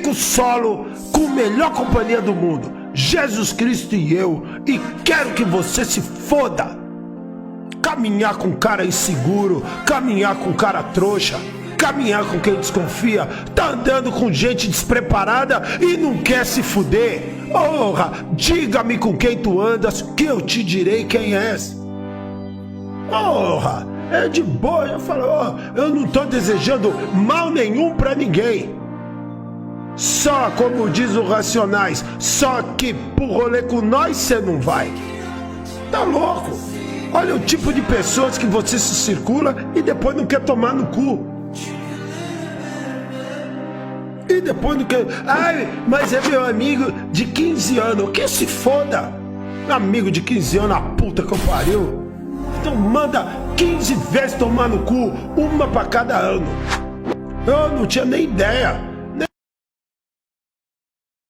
fico solo com a melhor companhia do mundo, Jesus Cristo e eu, e quero que você se foda. Caminhar com cara inseguro, caminhar com cara trouxa, caminhar com quem desconfia, tá andando com gente despreparada e não quer se fuder. Porra, diga-me com quem tu andas que eu te direi quem és. Porra, é de boa, eu falo, eu não tô desejando mal nenhum pra ninguém. Só, como diz o Racionais, só que pro rolê com nós cê não vai. Tá louco? Olha o tipo de pessoas que você se circula e depois não quer tomar no cu. E depois não quer... Ai, mas é meu amigo de 15 anos. Que se foda. Amigo de 15 anos, a puta que eu pariu. Então manda 15 vezes tomar no cu, uma pra cada ano. Eu não tinha nem ideia.